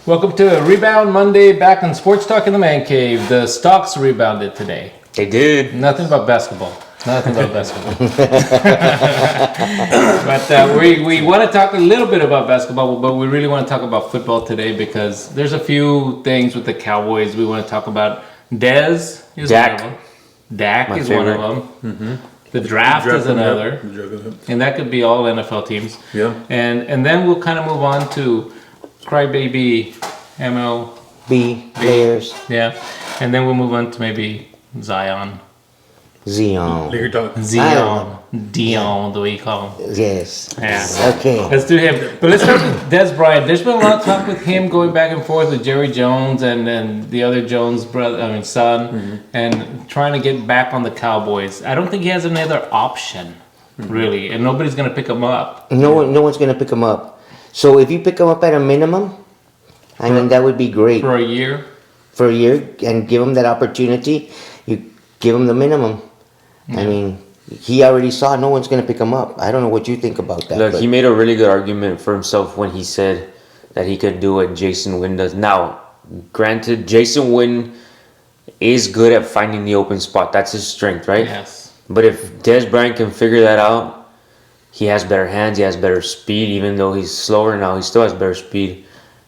Welcome to Rebound Monday back on Sports Talk in the Mancave. The stocks rebounded today. They did. Nothing but basketball. Nothing but basketball. But we want to talk a little bit about basketball, but we really want to talk about football today because there's a few things with the Cowboys we want to talk about. Dak is one of them. Dak is one of them. Mm-hmm. The draft is another. And that could be all NFL teams. Yeah. And then we'll kind of move on to Crybaby MLB players. Yeah. And then we'll move on to maybe Zion, Dion, the way you call him. Yes. Yeah. Okay. Let's do him. But let's start with Des Bryant. There's been a lot of talk with him going back and forth with Jerry Jones and the other Jones son, and trying to get back on the Cowboys. I don't think he has another option, really, and nobody's gonna pick him up. No one's gonna pick him up. So if you pick him up at a minimum, I mean that would be great for a year. For a year, and give him that opportunity. You give him the minimum. Yeah. I mean, he already saw no one's going to pick him up. I don't know what you think about that. Look, he made a really good argument for himself when he said that he could do what Jason Witten does. Now, granted, Jason Witten is good at finding the open spot. That's his strength, right? Yes. But if Des Bryant can figure that out, he has better hands, he has better speed. Even though he's slower now, he still has better speed.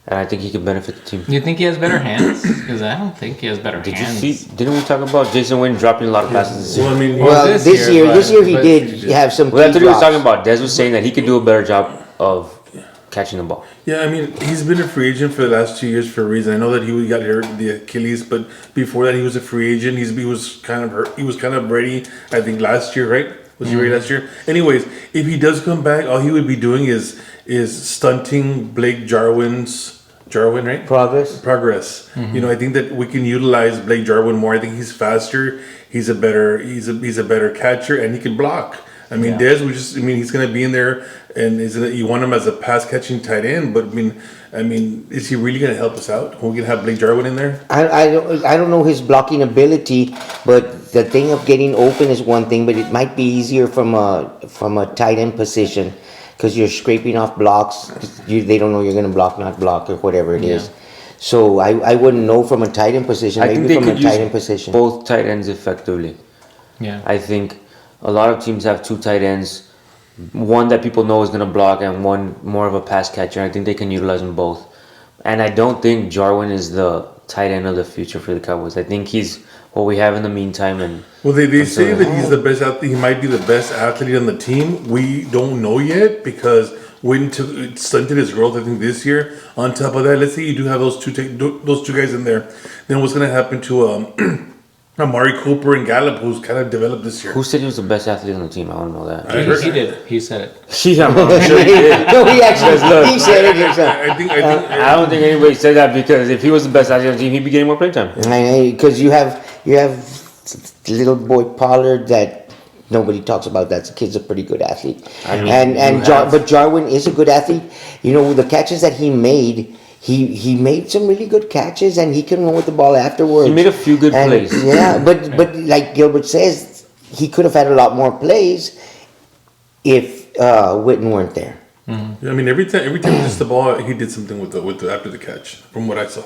And I think he could benefit the team. You think he has better hands? Because I don't think he has better hands. Did you see? Didn't we talk about Jason Witten dropping a lot of passes this year? Well, I mean, this year he did have some. Well, that's what he was talking about. Des was saying that he could do a better job of catching the ball. Yeah, I mean, he's been a free agent for the last 2 years for a reason. I know that he got hurt the Achilles, but before that he was a free agent. He was kind of hurt. He was kind of ready, I think, last year, right? Was he ready last year? Anyways, if he does come back, all he would be doing is stunting Blake Jarwin, right? Progress. Mm-hmm. You know, I think that we can utilize Blake Jarwin more. I think he's faster. He's a better catcher, and he can block. I mean, Dez, he's going to be in there, and you want him as a pass catching tight end. But I mean, is he really going to help us out? When we can have Blake Jarwin in there? I don't know his blocking ability, but the thing of getting open is one thing. But it might be easier from a tight end position. Because you're scraping off blocks, they don't know you're going to block, not block, or whatever it is. So I wouldn't know from a tight end position. I think they could use both tight ends effectively. Yeah. I think a lot of teams have two tight ends, one that people know is going to block and one more of a pass catcher. I think they can utilize them both. And I don't think Jarwin is the tight end of the future for the Cowboys. I think he's what we have in the meantime. And well, they say that he's the best athlete. He might be the best athlete on the team. We don't know yet because Witten stunted his growth, I think, this year. On top of that, let's say you do have those two guys in there. Then what's going to happen to Amari Cooper and Gallup, who's kind of developed this year? Who said he was the best athlete on the team? I want to know that. He did. He said it. Yeah, I'm sure he did. No, he actually he said it himself. I don't think anybody said that because if he was the best athlete on the team, he'd be getting more playtime. Because you have little boy Pollard that nobody talks about. That kid's a pretty good athlete. But Jarwin is a good athlete. You know, the catches that he made, he made some really good catches, and he can run with the ball afterwards. He made a few good plays. Yeah, but like Gilbert says, he could have had a lot more plays if Witten weren't there. Mm-hmm. I mean, every time he touched the ball, he did something with the after the catch, from what I saw.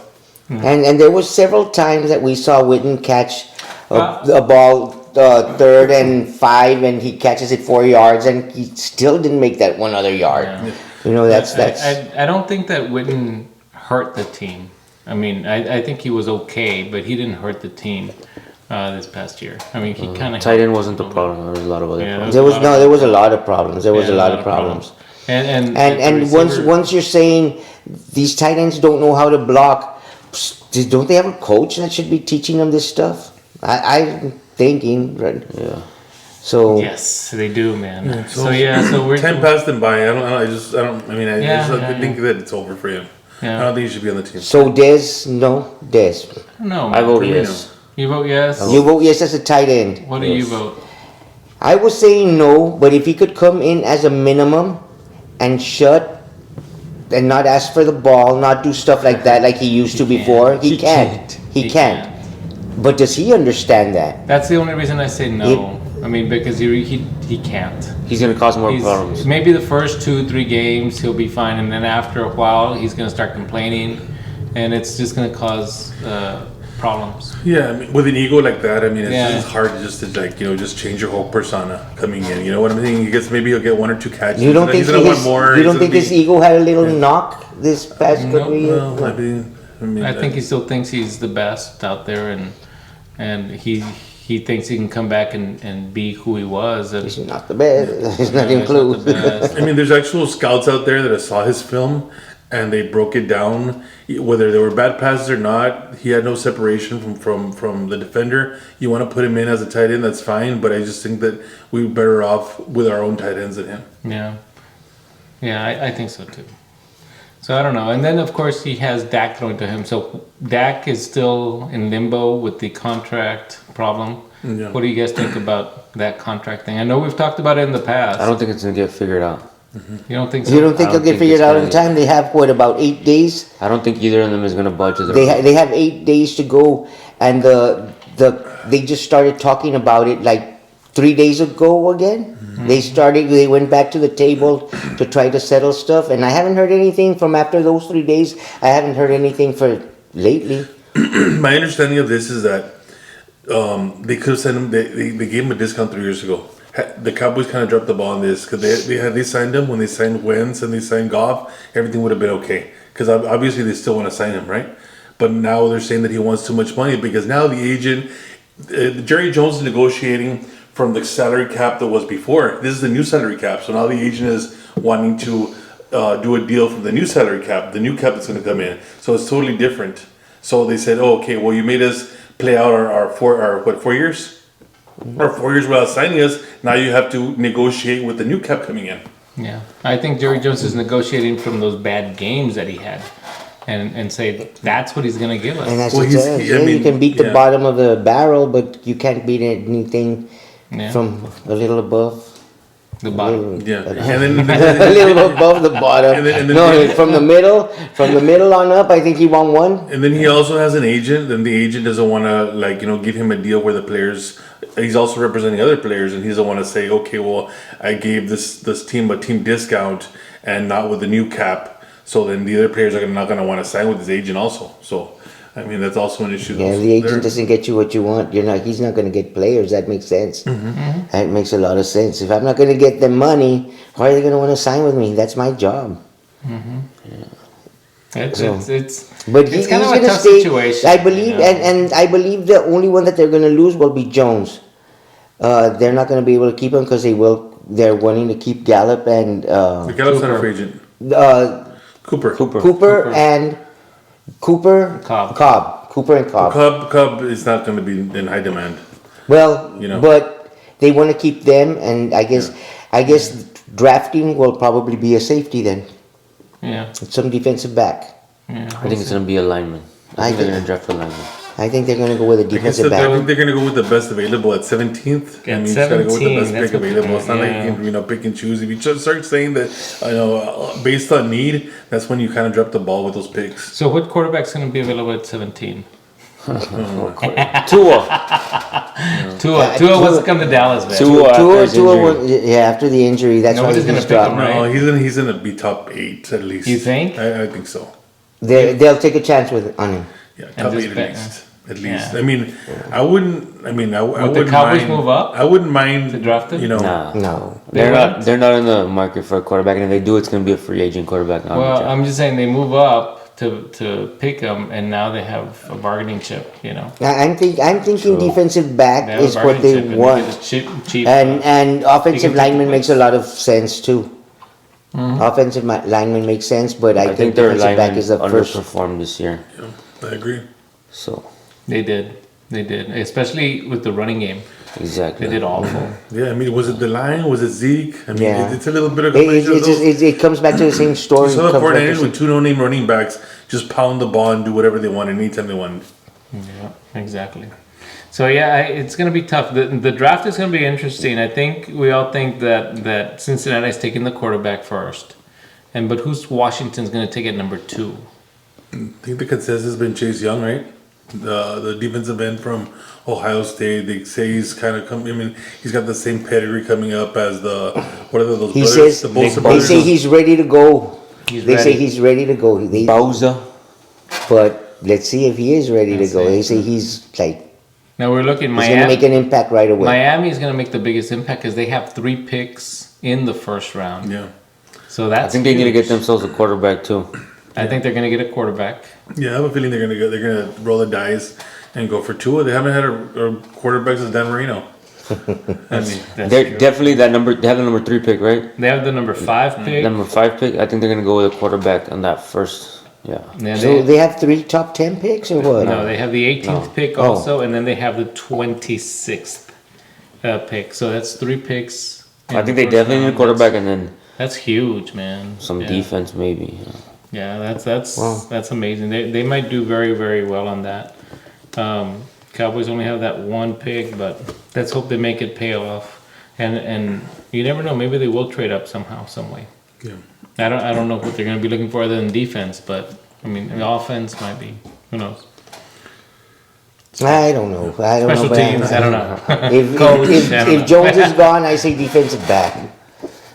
Mm-hmm. And there was several times that we saw Witten catch a ball 3rd and 5, and he catches it 4 yards, and he still didn't make that one other yard. Yeah. You know, that's. I don't think that Witten hurt the team. I mean, I think he was okay, but he didn't hurt the team this past year. I mean, he kind of tight end wasn't the problem. There was a lot of other problems. There was a lot of problems. There was a lot of problems. And once you're saying these tight ends don't know how to block, don't they have a coach that should be teaching them this stuff? I'm thinking, right? Yeah. So yes, they do, man. Yeah, so we're 10 passed him by. I think that it's over for him. Yeah. I don't think he should be on the team. So Des. No, I vote yes. You vote yes. You vote yes as a tight end. What do you vote? I was saying no, but if he could come in as a minimum and shut and not ask for the ball, not do stuff like that like he used to before, he can't. He can't. But does he understand that? That's the only reason I say no. I mean, because he can't. He's going to cause more problems. Maybe the first 2-3 games he'll be fine, and then after a while he's going to start complaining, and it's just going to cause problems. Yeah, I mean, with an ego like that, I mean, it's Yeah. just hard just to like, just change your whole persona coming in. You know what I'm saying? I guess maybe he'll get 1 or 2 catches. You don't think he's gonna want more. You don't think his ego had a little knock this past No, couple years? Well, I mean, I think he still thinks he's the best out there, and he thinks he can come back and be who he was. And, He's not the best. He's not even he's not close. the best. I mean, there's actual scouts out there that saw his film and they broke it down. Whether they were bad passes or not, he had no separation from the defender. You want to put him in as a tight end, that's fine. But I just think that we're better off with our own tight ends than him. Yeah, I think so too. So I don't know. And then of course he has Dak throwing to him. So Dak is still in limbo with the contract problem. Yeah. What do you guys think about that contract thing? I know we've talked about it in the past. I don't think it's gonna get figured out. You don't think so? You don't think I they'll don't get think figured it's out gonna- in time? They have what, about 8 days? I don't think either of them is gonna budge. They have 8 days to go, and they just started talking about it like 3 days ago again. They went back to the table to try to settle stuff, and I haven't heard anything from after those 3 days. I haven't heard anything for lately. My understanding of this is that they could have sent him. They gave him a discount 3 years ago. The Cowboys kind of dropped the ball on this because they signed him when they signed Wentz and they signed Goff. Everything would have been okay because obviously they still want to sign him, right? But now they're saying that he wants too much money because now the agent, Jerry Jones, is negotiating from the salary cap that was before. This is the new salary cap, so now the agent is wanting to do a deal from the new salary cap, the new cap that's going to come in. So it's totally different. So they said, "Oh, okay, well you made us play out our 4 years." Or 4 years without signing us, now you have to negotiate with the new cap coming in. Yeah, I think Jerry Jones is negotiating from those bad games that he had, and say that's what he's gonna give us. And that's Well, what it says. You can beat the bottom of the barrel, but you can't beat anything Yeah. from a little above. The bottom. Yeah, and then A little above the bottom. And then- No, from the middle on up. I think he won one. and then he also has an agent, and the agent doesn't want to give him a deal where the players. He's also representing other players, and he doesn't want to say, okay, well, I gave this team a team discount, and not with the new cap. So then the other players are not going to want to sign with his agent also. So, I mean, that's also an issue. Yeah, if the agent doesn't get you what you want, he's not going to get players. That makes sense. That makes a lot of sense. If I'm not going to get them money, why are they going to want to sign with me? That's my job. It's But it's he's kind of a going to tough stay. situation. I believe, and I believe the only one that they're going to lose will be Jones. They're not going to be able to keep him because they're wanting to keep Gallup and The Gallup's not a free agent. Cooper. Cooper and Cobb. Cooper and Cobb. Cobb is not going to be in high demand. Well, You know. but they want to keep them, and I guess drafting will probably be a safety then, Yeah, some defensive back. yeah. I think it's gonna be a lineman. I think they're gonna draft a lineman. I think they're going to go with a I guess defensive I think back. they're going to go with the best available at 17th. At You just got to go with the 17, best that's pick what they're available. It's not doing, like you can pick and choose. If you just start saying that, based on need, that's when you kind of drop the ball with those picks. So what quarterback's going to be available at 17? Tua. Tua wants to come to Dallas, man. Tua. After the injury, that's Nobody's why gonna he's pick him, dropped. right? No, he's gonna be top 8 at least. You think? I think so. They'll take a chance on him. Yeah, And top just 8 bet- at least. At least. Yeah. I mean, I wouldn't. I mean, I Would the wouldn't Cowboys mind, move up I wouldn't mind to draft him? Nah. No. They're wouldn't? not. They're not in the market for a quarterback, and if they do, it's gonna be a free agent quarterback. Not Well, a draft. I'm just saying they move up to pick him, and now they have a bargaining chip. You know, I'm thinking defensive back they have is a what bargaining they chip, and want. get a cheap. And offensive take lineman the makes a lot of sense too. Offensive lineman makes sense, but I think their defensive back linemen is the first. underperformed this year. Yeah, I agree. So They did, especially with the running game. exactly. They did awful. Yeah, I mean, was it the line? Was it Zeke? I mean, Yeah. it's a little bit of It, combination of those. it comes back to the same story. You saw the Comes back to 49ers the with 2 no-name running backs just pound the ball and do whatever they want anytime they want. Yeah, exactly. So yeah, it's going to be tough. The draft is going to be interesting. I think we all think that Cincinnati's taking the quarterback first, but who's Washington's going to take at number 2? I think the consensus has been Chase Young, right? The defensive end from Ohio State. They say he's kind of I mean, he's got the same pedigree coming up as what are those He brothers? says The Bosa they brothers. say he's ready to go. He's They say ready. he's ready to go. Bauza. but let's see if he is ready to Let's go. see. They say he's like Now we're looking he's gonna make Miami. an impact right away. Miami is going to make the biggest impact because they have 3 picks in the first round. Yeah. So that's. I think they need to huge. get themselves a quarterback too. I think they're going to get a quarterback. Yeah, I have a feeling they're gonna roll the dice and go for Tua. They haven't had a quarterback since Dan Marino. I mean, That's They're true. definitely that number. They have the number 3 pick, right? They have the number 5 pick. Number 5 pick. I think they're gonna go with a quarterback on that first. Yeah. Yeah, So they have 3 top 10 picks or what? no, they have the 18th pick Oh. also, and then they have the 26th pick. So that's 3 picks. in I think the they first definitely need a round. quarterback and then That's huge, man. some Yeah. defense maybe. Yeah, that's Wow. that's amazing. They might do very, very well on that. Cowboys only have that 1 pick, but let's hope they make it pay off. And you never know, maybe they will trade up somehow, some way. yeah. I don't know what they're going to be looking for other than defense, but I mean, the offense might be. Who knows? I don't know. Special but teams, I don't know. If, Coach, I don't know. if Jones is gone, I say defensive back.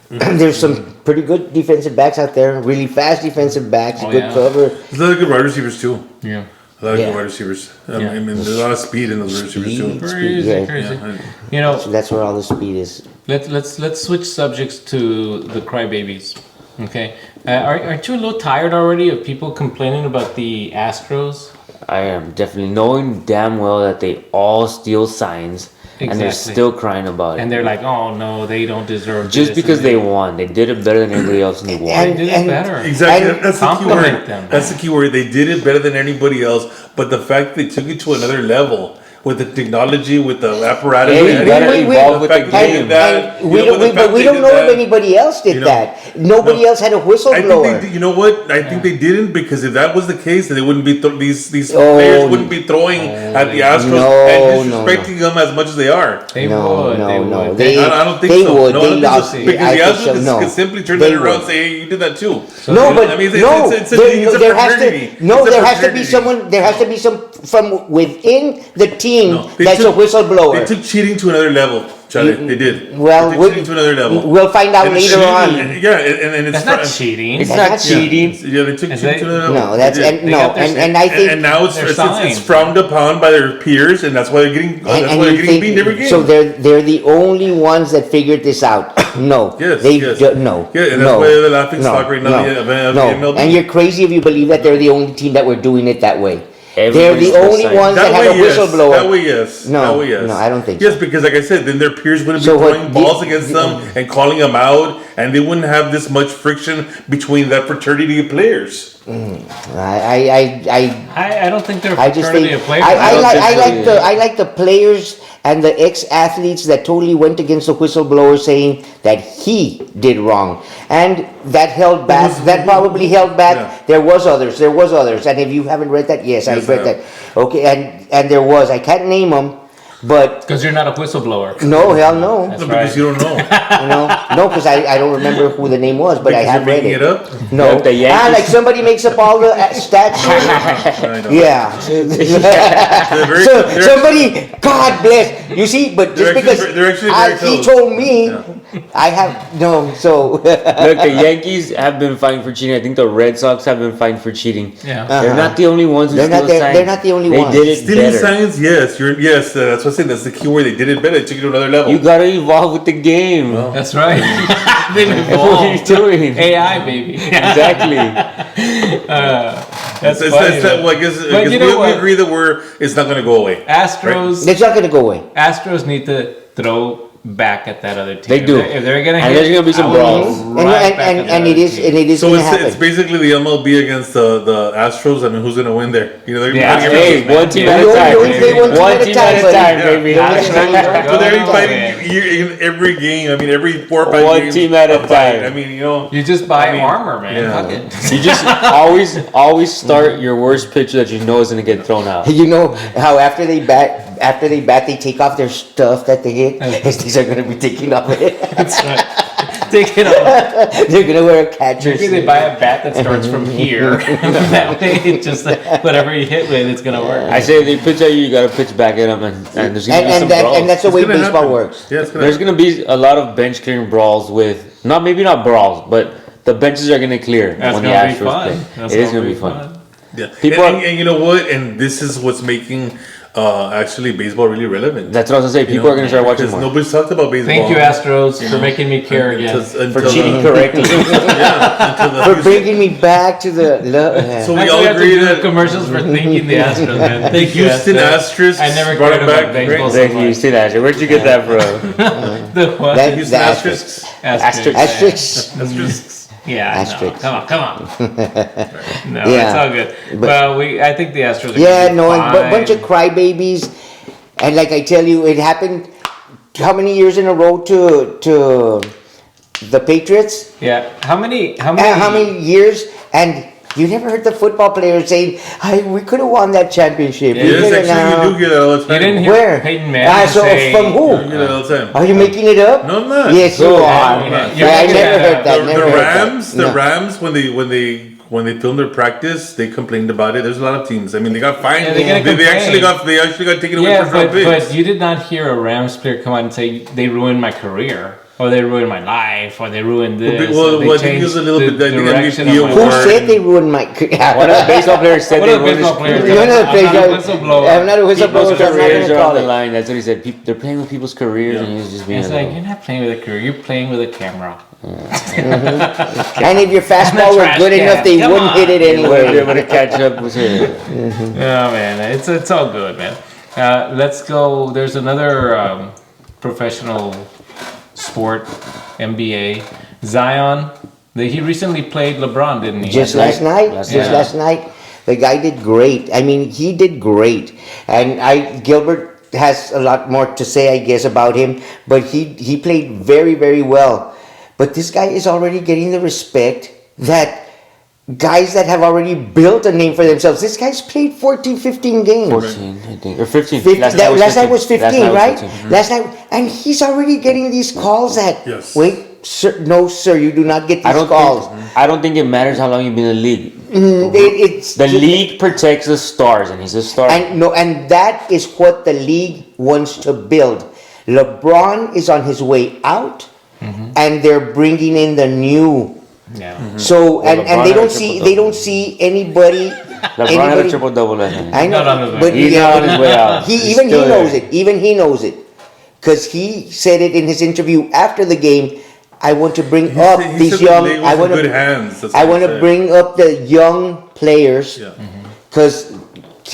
There's some pretty good defensive backs out there. Really fast defensive backs, Oh, good yeah. cover. There's a lot of good wide receivers too. Yeah. A lot of Yeah. good wide receivers. Yeah. I mean, there's a lot of speed in those wide receivers too. Crazy, Yeah. crazy. Yeah, and- You know, So that's where all the speed is. let's switch subjects to the crybabies. Okay, aren't you a little tired already of people complaining about the Astros? I am definitely knowing damn well that they all steal signs and they're Exactly. still crying about it. And they're like, oh no, they don't deserve Just this because and they won, they did it better than everybody else and they won. They did it And- better. Exactly. And That's the key compliment word. them. That's the key word. They did it better than anybody else. But the fact they took it to another level with the technology, with the apparatus, Hey, and you gotta wait, evolve with the fact that they game. did that, And you know, the fact but we they don't did know that, if anybody else did you know, that. Nobody no. else had a I think whistleblower. they, you know what? I think they didn't, because if that was the case, then they wouldn't be these Oh, players wouldn't be throwing at the Astros no, and no, disrespecting them as much as they are. They No, would. no, they no. would. They- I don't think they so. would. No, I They don't think lost so. it. Because I the think Astros so. could No. simply turn They that around and would. say, hey, you did that too. No, but I mean, no, it's a there has fraternity. to no, It's a there has to be fraternity. someone. There has to be some from within the team No, they that's took- a whistleblower. They took cheating to another level, Charlie. They did. Well, they took cheating to another level. we'll find out And later it's- on. Yeah, and it's That's not cheating. It's That's not not cheating. Yeah, they took And cheating they- to another level. No, that's They did. and no, got their and I think And now it's They're it's signs. frowned upon by their peers, and that's why they're getting you think- beaten every game. so they're the only ones that figured this out. No, Yes, they yes. no. Yeah, and that's no, why they're the laughing no, stock right now no, of the no. MLB. And you're crazy if you believe that they're the only team that were doing it that way. They're Everybody's the the only same. ones that, That had a way, yes. whistleblower. That way, yes. No, That way, yes. no, I don't think Yes, so. because like I said, then their peers wouldn't be So what throwing balls did- against them and calling them out, and they wouldn't have this much friction between that fraternity of players. I I don't think they're a I just fraternity think of players. I don't like think I so like either. the I like the players and the ex-athletes that totally went against the whistleblower, saying that he did wrong, and that held back. That probably held back. Yeah. There was others, and if you haven't read that, yes, I Yes, read I that. Okay, and there was. I can't name them, but Because you're not a whistleblower. no, hell no, That's No, because right. you don't know. no, because I don't remember who the name was, but I Because have you're read making it. it up. No, Like the Yankees. like somebody makes up all the stats. I know. Yeah. They're very- So they're- somebody, God bless. You see, but just They're actually because very- they're actually very he close. told me, I have no. So Look, the Yankees have been fined for cheating. I think the Red Sox have been fined for cheating. Yeah. They're not the only ones who They're steal not the- signs. they're not the only they ones. did it Stealing better. signs, yes, yes. That's what I'm saying. That's the key word. They did it better. They took it to another level. You gotta evolve with the game. That's right. They've That's what you're evolved. doing. AI, baby. Exactly. That's It's funny. that, well, I guess, But you know we what? agree that it's not going to go away. Astros, it's not gonna go away. Astros need to throw back at that other team. They do. If they're gonna And hit, there's gonna be some I would brawls. go And right back and, at and, and that it is other team. and it is So gonna it's happen. basically the MLB against the Astros. I mean, who's going to win there? You know, they're Yeah, gonna give Hey, it- one team Yeah. at a You time. only play one team One at a team time, at a buddy. time, Yeah. baby. Astros, So they're go fighting ahead. in every game. I mean, every 4 or 5 One games. team at a fight. time. I mean, you know. You just buy I mean, armor, man. yeah. Fuck it. You just always start your worst pitcher that you know is gonna get thrown out. You know how after they bat, they take off their stuff that they hit. These are gonna be taking off it. That's right. Take it off. They're gonna wear a catcher's. Maybe they buy a bat that starts from here. That way, it just whatever you hit with, it's gonna work. I say if they pitch at you, you gotta pitch back at them, and there's gonna be some brawls. and that's the It's way gonna baseball happen. works. Yeah, it's gonna There's gonna be a lot of bench clearing brawls with maybe not brawls, but the benches are gonna clear That's when the gonna be Astros fun. play. That's It is gonna be fun. Yeah, People and you know what? And this is what's making actually baseball really relevant. That's what I was gonna say. People are gonna start watching because more. nobody's talked about baseball. Thank you, Astros, for making me care again. For cheating correctly. For bringing me back to the. So we That's all why we have to agree do that commercials for thanking the Astros, man. Thank you, Houston Astros I never brought cared it about back, baseball right? so Thank you. much. See that? Where'd you get that from? The what? That- Houston the Asterisks. Asterisk. Asterisks. Asterisks. Yeah, I know. Asterisk. Come on. No, Yeah. it's all good. But- Well, I think the Astros are Yeah, gonna be no, a fine. bunch of crybabies, and like I tell you, it happened. How many years in a row to the Patriots? Yeah. How many? How many years? And you never heard the football players saying, "We could have won that championship." We Yes, coulda actually, you do get that all the You time. didn't hear Where? Peyton Manning So say, from who? You get that all the time. Are you making it up? No, I'm not. Yes, you Go are. on. You're I making never that heard up. that. The never heard that. Rams, the No. Rams, when they filmed their practice, they complained about it. There's a lot of teams. I mean, they got fined. Yeah, they're gonna they actually complain. got taken away Yeah, for round picks. but you did not hear a Rams player come out and say they ruined my career, or they ruined my life, or they ruined this. Well, or they I think it was a little changed bit- I the think direction MVP of my Who award. said they ruined my? One of the baseball players said What they are the ruined baseball players? his You're not a I'm player. not a whistleblower. I'm not a whistleblower. people's So I'm not careers gonna are on call the it. line. That's what he said. They're playing with people's careers, and he was just being It's like, you're not playing with a career, you're playing with a camera. And if your fastball And a were trash good can. enough, they Come wouldn't on. hit it Anyway, anyway. when to catch up with him. Oh man, it's all good, man. Let's go. There's another professional sport, NBA. Zion. He recently played LeBron, didn't he? Just last night, Last just night. last night, the guy did great. I mean, he did great, and Gilbert has a lot more to say, I guess, about him. But he played very, very well. But this guy is already getting the respect that guys that have already built a name for themselves. This guy's played 14, 15 games. 14, I think, or 15. 15 last night was 15, Last night was right? 15. Last night, and he's already getting these calls that. Yes. Wait, sir, no, sir, you do not get these calls. I don't think it matters how long you've been in the league. It's The league protects the stars, and he's a star. and that is what the league wants to build. LeBron is on his way out, and they're bringing in the new. Yeah. So and LeBron they had a don't see triple-double. they don't see anybody. LeBron had a triple double last night. I know, Not on his way. but He's not on his way out. He's Even he still knows there. it. Even he knows it, because he said it in his interview after the game. I want to bring up He these said the young. league was I in want good to. hands. That's I what want he to said. bring up the young players. Yeah. Because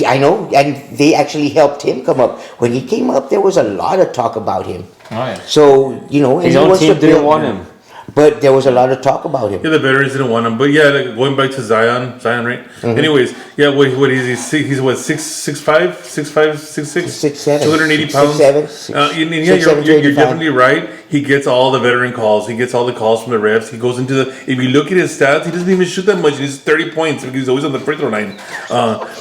I know, and they actually helped him come up. When he came up, there was a lot of talk about him. Oh yeah. So, and His he own wants team to didn't build- want him. But there was a lot of talk about him. Yeah, the veterans didn't want him, but yeah, like going back to Zion, right? Anyways, yeah, what is he? He's what 6'5", 6'5", 6'6", 6'7", 280 pounds. 6'7", And yeah, 6'7", you're 285. definitely right. He gets all the veteran calls. He gets all the calls from the refs. He goes into the. If you look at his stats, he doesn't even shoot that much. He's 30 points. He's always on the free throw line.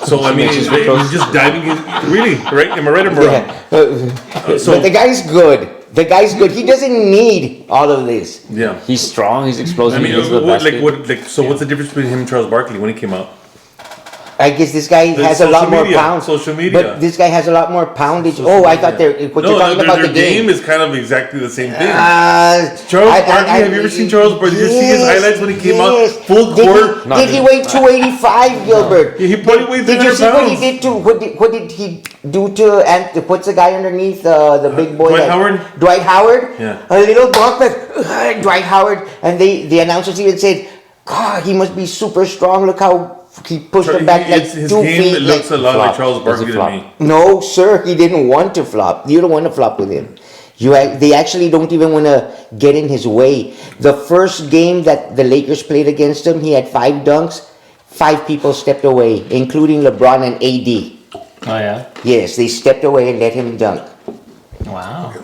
So I mean, he's just diving in. Really, right? Am I right or wrong? Yeah. So But the guy's good. The guy's good. He doesn't need all of this. yeah. He's strong. He's explosive. I mean, he gets to the basket. so what's the difference between him and Charles Barkley when he came out? I guess this guy The has a lot social more media, pounds. social media. But this guy has a lot more poundage. Social I media. thought what you're talking about their the game. is kind of exactly the same thing. Charles Barkley, have you ever seen Charles Barkley? Did you see his highlights when he came out full Did court? Did he weigh 285, Gilbert? Yeah, he probably weighed Did you 300 see what he pounds. did to what did he do to and what's the guy underneath the big boy? Dwight Howard? Dwight Howard. Yeah. A little bump, but Dwight Howard, and the announcers even said, "God, he must be super strong. Look how." He pushed him back like his 2 game feet. looks a lot like flop. Charles Does Barkley it to flop? me. No, sir, he didn't want to flop. You don't want to flop with him. They actually don't even want to get in his way. The first game that the Lakers played against him, he had 5 dunks. 5 people stepped away, including LeBron and AD. Oh yeah. Yes, they stepped away and let him dunk. Wow.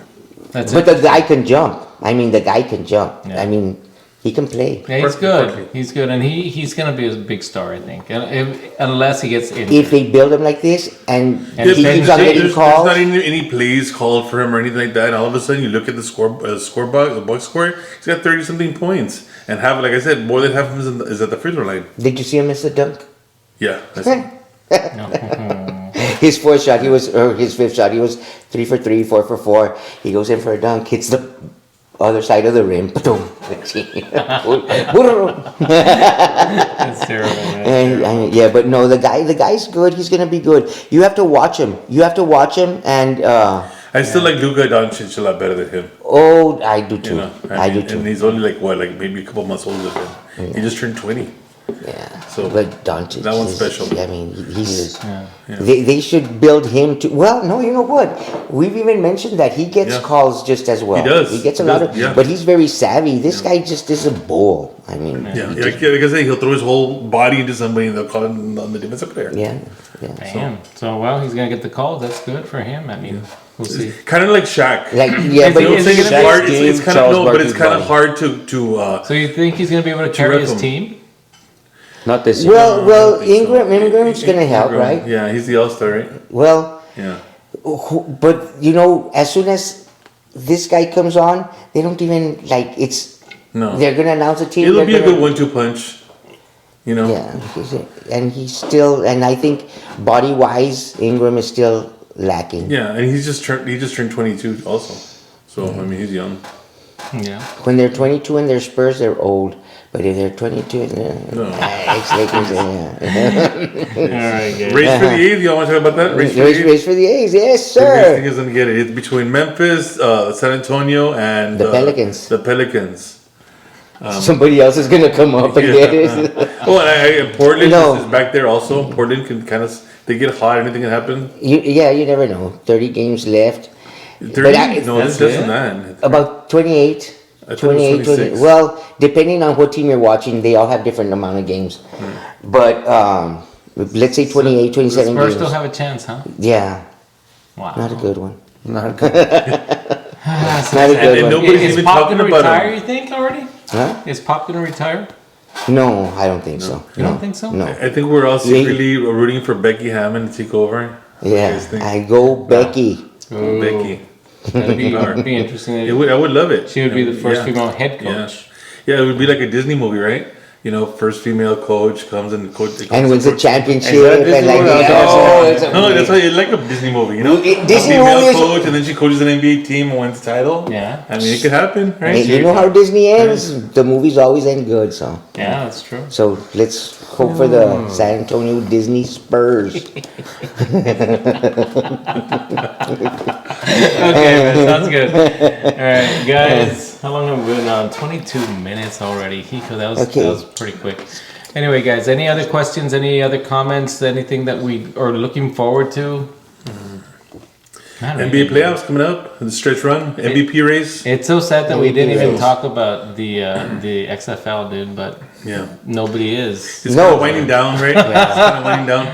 That's But it. the guy can jump. I mean, the guy can jump. Yeah. I mean, he can play. Yeah, he's Barkley. good. He's good, and he's gonna be a big star, I think. And unless he gets injured. If they build him like this and And he then keeps on getting There's calls. not any plays called for him or anything like that. And all of a sudden, you look at the scoreboard, the box score. He's got 30 something points, and like I said, more than half of him is at the free throw line. Did you see him miss the dunk? Yeah, that's His fourth shot, his fifth shot, he was 3 for 3, 4 for 4. He goes in for a dunk, hits the other side of the rim. Boom. That's terrible, man. And Yeah, but no, the guy's good. He's gonna be good. You have to watch him. And I still like Luka Doncic a lot better than him. oh, I do too. You know, I do too. And he's only like what, like maybe a couple months older than him. He just turned 20. Yeah. So But Doncic, that one's is- special. I mean, he's. Yeah. They should build him to. Well, no, you know what? We've even mentioned that he gets Yeah. calls just as well. He does. He gets a He lot does, of. yeah. But he's very savvy. This guy just is a bull. I mean. Yeah, like I say, he'll throw his whole body into somebody and they'll call him on the defensive player. Yeah. Man. So, well, he's going to get the calls. That's good for him. I mean, we'll see. Kind of like Shaq. Like yeah, Is but he- You know what I'm is saying? he It's gonna be- hard. It's kind of Charles no, but it's Barkley's kind of body. hard to. So you think he's going to be able to carry rep his him. team? Not this year. well, think so. Ingram's gonna help, right? Yeah, he's the All-Star, right? Well, Yeah. but you know, as soon as this guy comes on, they don't even like it's. No. They're gonna announce a team. It'll they're be a gonna- good 1-2 punch. You know. Yeah, and he's still, and I think body wise, Ingram is still lacking. Yeah, and he just turned 22 also. So I mean, he's young. Yeah. When they're 22 and they're Spurs, they're old. But if they're 22, No. ex-Lakers, yeah. All right, guys. Race for the A's. Y'all want to talk about that? Race for the A's. Race for the A's, yes, The next sir. thing is gonna get it. It's between Memphis, San Antonio, and The Pelicans. The Pelicans. Somebody else is gonna come up and get it. Oh, and Portland No. is back there also. Portland can kind of they get hot. Anything can happen. You never know. 30 games left. 30? No, that's it's less than it. that. About 28. I thought it was 26. Well, depending on what team you're watching, they all have different amount of games. But let's say 28, 27 Spurs games. still have a chance, huh? Yeah, Wow. not a good one. Not good. Ah, so Not a sad. good And one. nobody's Is even Pop talking gonna about retire, him. you think, already? Huh? Is Pop going to retire? No, I don't think so. You don't think so? No. I think we're all secretly rooting for Becky Hammond to take over. Yeah, guys think? I go Becky. Ooh, Becky. That'd be interesting. I would love it. She would be the first Yeah. female head Yeah. coach. Yeah, it would be like a Disney movie, right? You know, first female coach comes and And wins the championship. Is that And Disney like, movie? oh, it's a No, that's why you like a Disney movie, you know? Disney a female movies- coach, and then she coaches an NBA team and wins the title. Yeah. I mean, it could happen, Hey, right? you know how Disney ends? The movies always end good, so. Yeah, that's true. So let's hope for the San Antonio Disney Spurs. Okay, man, sounds good. All right, guys, how long have we been on? 22 minutes already. That was pretty quick. Anyway, guys, any other questions? Any other comments? Anything that we are looking forward to? Not really. NBA playoffs coming up, the stretch run, MVP race. It's so sad that we didn't even race. talk about the XFL, dude. But Yeah. nobody is. It's No. kind of winding down, right? It's kind of winding down.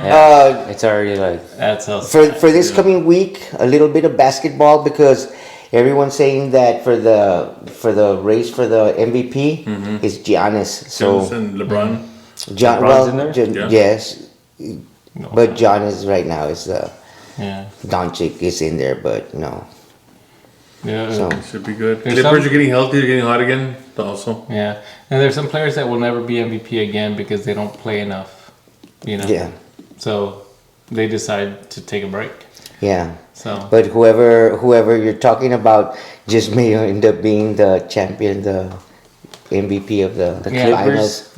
It's already like That's how. For this coming week, a little bit of basketball because everyone's saying that for the race for the MVP is Giannis. So And LeBron. John, LeBron's in there? Yeah. yes, No. but Giannis right now is Yeah. Doncic is in there, but no. Yeah. So Should be good. There's Clippers some- are getting healthy. They're getting hot again. Also. Yeah. And there's some players that will never be MVP again because they don't play enough. You know. yeah, So they decide to take a break. yeah. So. But whoever you're talking about just may end up being the champion, the MVP of the finals.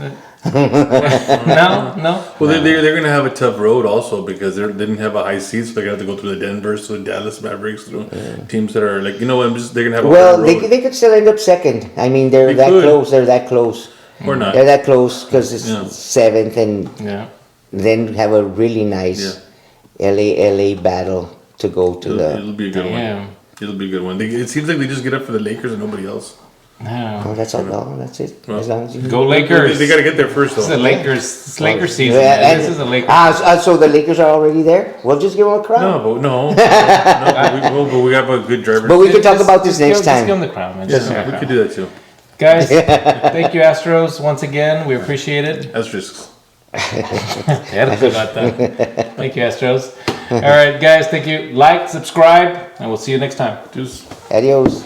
No. Well, they're going to have a tough road also because they didn't have a high seed, so they're going to have to go through the Denvers, through the Dallas Mavericks, through teams that are like, you know what, they're going to have a Well, hard they, road. they could still end up second. I mean, they're They that could. close. They're that close. Or not. They're that close because it's Yeah. seventh, and Yeah. then have a really nice LA battle to go to It'll be a good one. Damn. It'll be a good one. It seems like they just get up for the Lakers and nobody else. No. Oh, that's all. Oh, that's it. Well, As long as you Go Lakers. They got to get there first, This is a though. Lakers. It's Lakers season. Yeah, man. and- This is a Lakers. so the Lakers are already there. We'll just give them a crown. No, but we have a good driver. But we can talk Just- about this just next give- Just time. give them the crown, man. Yeah, Just give them we the could crown. do that too. Guys, thank you, Astros, once again. We appreciate it. Asterisks. Yeah, I forgot that. Thank you, Astros. All right, guys, thank you. Like, subscribe, and we'll see you next time. Just. Adios.